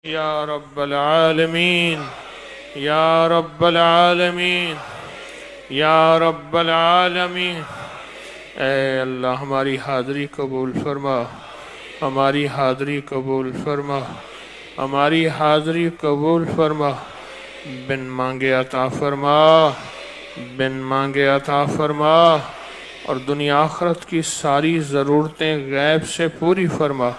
یا رب العالمین یا رب العالمین یا رب العالمین۔ اے اللہ ہماری حاضری قبول فرما، ہماری حاضری قبول فرما، ہماری حاضری قبول فرما۔ بن مانگے عطا فرما، بن مانگے عطا فرما، اور دنیا آخرت کی ساری ضرورتیں غیب سے پوری فرما،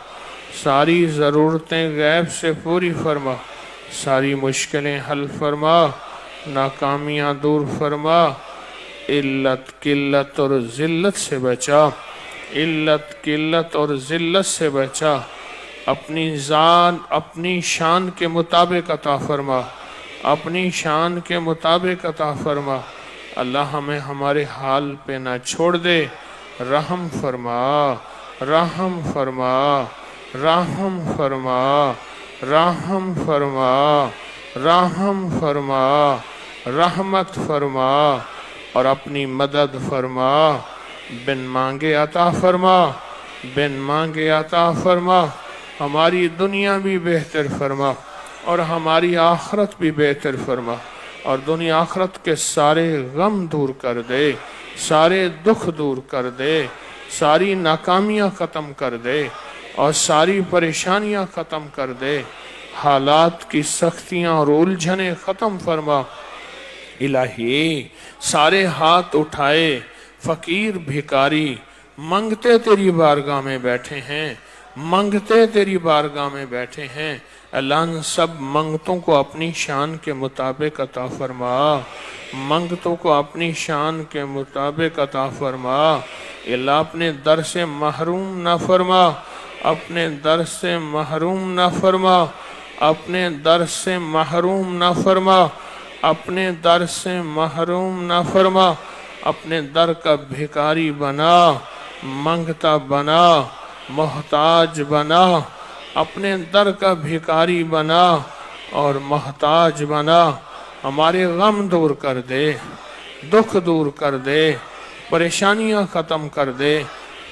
ساری ضرورتیں غیب سے پوری فرما، ساری مشکلیں حل فرما، ناکامیاں دور فرما، علت قلت اور ذلت سے بچا، علت قلت اور ذلت سے بچا، اپنی ذات اپنی شان کے مطابق عطا فرما، اپنی شان کے مطابق عطا فرما۔ اللہ ہمیں ہمارے حال پہ نہ چھوڑ دے، رحم فرما، رحم فرما، رحم فرما، رحم فرما، رحم فرما، رحمت فرما، اور اپنی مدد فرما۔ بن مانگے عطا فرما، بن مانگے عطا فرما، ہماری دنیا بھی بہتر فرما اور ہماری آخرت بھی بہتر فرما، اور دنیا آخرت کے سارے غم دور کر دے، سارے دکھ دور کر دے، ساری ناکامیاں ختم کر دے اور ساری پریشانیاں ختم کر دے، حالات کی سختیاں اور الجھنیں ختم فرما۔ الہی سارے ہاتھ اٹھائے فقیر بھکاری منگتے تیری بارگاہ میں بیٹھے ہیں، منگتے تیری بارگاہ میں بیٹھے ہیں۔ اللہ ان سب منگتوں کو اپنی شان کے مطابق عطا فرما، منگتوں کو اپنی شان کے مطابق عطا فرما۔ اللہ اپنے در سے محروم نہ فرما، اپنے در سے محروم نہ فرما، اپنے در سے محروم نہ فرما، اپنے در سے محروم نہ فرما۔ اپنے در کا بھکاری بنا، منگتا بنا، محتاج بنا، اپنے در کا بھکاری بنا اور محتاج بنا۔ ہمارے غم دور کر دے، دکھ دور کر دے، پریشانیاں ختم کر دے،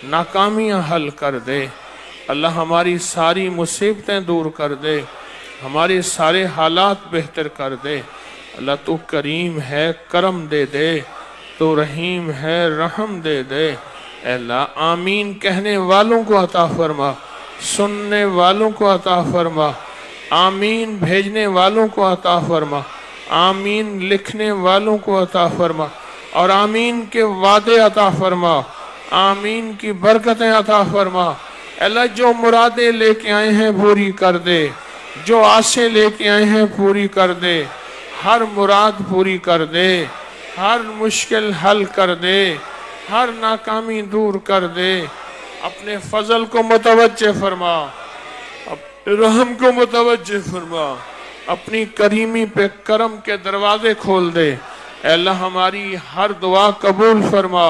ناکامیاں حل کر دے۔ اللہ ہماری ساری مصیبتیں دور کر دے، ہمارے سارے حالات بہتر کر دے۔ اللہ تو کریم ہے، کرم دے دے، تو رحیم ہے، رحم دے دے۔ اے اللہ آمین کہنے والوں کو عطا فرما، سننے والوں کو عطا فرما، آمین بھیجنے والوں کو عطا فرما، آمین لکھنے والوں کو عطا فرما، اور آمین کے وعدے عطا فرما، آمین کی برکتیں عطا فرما۔ اے اللہ جو مرادیں لے کے آئے ہیں پوری کر دے، جو آسیں لے کے آئے ہیں پوری کر دے، ہر مراد پوری کر دے، ہر مشکل حل کر دے، ہر ناکامی دور کر دے۔ اپنے فضل کو متوجہ فرما، اپنے رحم کو متوجہ فرما، اپنی کریمی پہ کرم کے دروازے کھول دے۔ اے اللہ ہماری ہر دعا قبول فرما،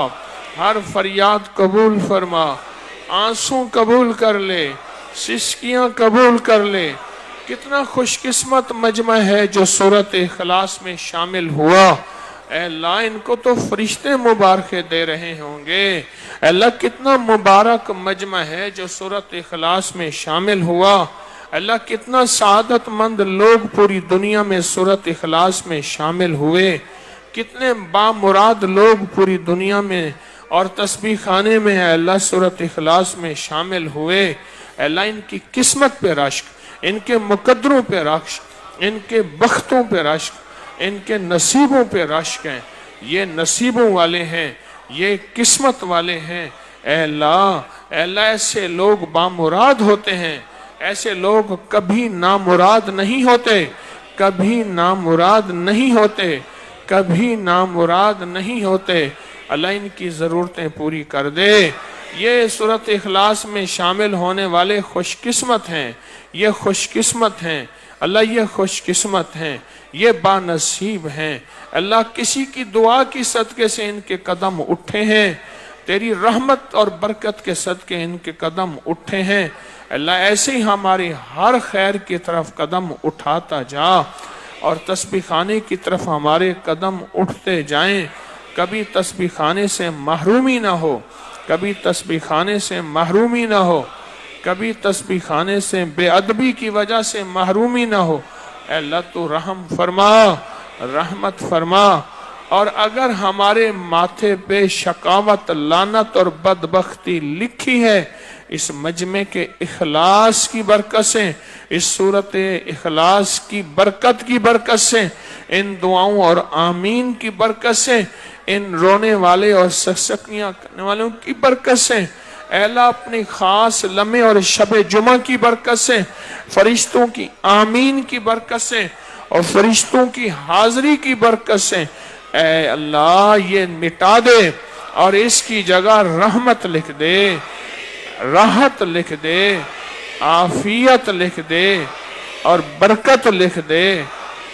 ہر فریاد قبول فرما، آنسوں قبول کر لے، سسکیاں قبول کر لے۔ کتنا خوش قسمت مجمع ہے جو سورۃ اخلاص میں شامل ہوا۔ اے اللہ ان کو تو فرشتے مبارکیں دے رہے ہوں گے۔ اے اللہ کتنا مبارک مجمع ہے جو سورۃ اخلاص میں شامل ہوا۔ اللہ کتنا سعادت مند لوگ پوری دنیا میں سورۃ اخلاص میں شامل ہوئے، کتنے بامراد لوگ پوری دنیا میں اور تسبیح خانے میں اے اللہ سورۃ اخلاص میں شامل ہوئے۔ اے اللہ ان کی قسمت پہ رشک، ان کے مقدروں پہ رشک، ان کے بختوں پہ رشک، ان کے نصیبوں پہ رشک ہیں۔ یہ نصیبوں والے ہیں، یہ قسمت والے ہیں۔ اے اللہ ایسے لوگ بامراد ہوتے ہیں، ایسے لوگ کبھی نامراد نہیں ہوتے، کبھی نامراد نہیں ہوتے، کبھی نامراد نہیں ہوتے۔ اللہ ان کی ضرورتیں پوری کر دے۔ یہ سورۃ اخلاص میں شامل ہونے والے خوش قسمت ہیں، یہ خوش قسمت ہیں، اللہ یہ خوش قسمت ہیں، یہ بانصیب ہیں۔ اللہ کسی کی دعا کی صدقے سے ان کے قدم اٹھے ہیں، تیری رحمت اور برکت کے صدقے ان کے قدم اٹھے ہیں۔ اللہ ایسے ہی ہماری ہر خیر کی طرف قدم اٹھاتا جا، اور تسبیح خانے کی طرف ہمارے قدم اٹھتے جائیں۔ کبھی تسبیح خانے سے محرومی نہ ہو، کبھی تسبیح خانے سے محرومی نہ ہو۔ کبھی تسبیح خانے سے بے ادبی کی وجہ سے محرومی نہ ہو۔ اے اللہ تو رحم فرما، رحمت فرما، اور اگر ہمارے ماتھے پہ شقاوت، لعنت اور بدبختی لکھی ہے، اس مجمع کے اخلاص کی برکت سے، اس صورت اخلاص کی برکت کی برکت سے، ان دعاؤں اور آمین کی برکت سے، ان رونے والے اور سکسکیاں کرنے والوں کی برکت سے، اے اللہ اپنی خاص لمحے اور شب جمعہ کی برکت سے، فرشتوں کی آمین کی برکت سے اور فرشتوں کی حاضری کی برکت سے، اے اللہ یہ مٹا دے اور اس کی جگہ رحمت لکھ دے، راحت لکھ دے، عافیت لکھ دے اور برکت لکھ دے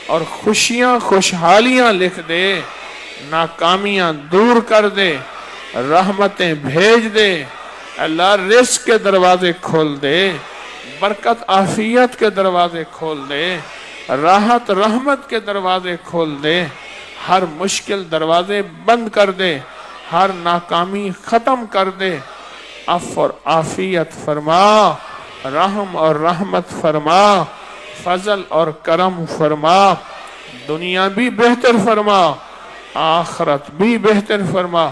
اور خوشیاں خوشحالیاں لکھ دے، ناکامیاں دور کر دے، رحمتیں بھیج دے، اللہ رزق کے دروازے کھول دے، برکت عافیت کے دروازے کھول دے، راحت رحمت کے دروازے کھول دے، ہر مشکل دروازے بند کر دے، ہر ناکامی ختم کر دے، عفو اور عافیت فرما، رحم اور رحمت فرما، فضل اور کرم فرما، دنیا بھی بہتر فرما، آخرت بھی بہتر فرما۔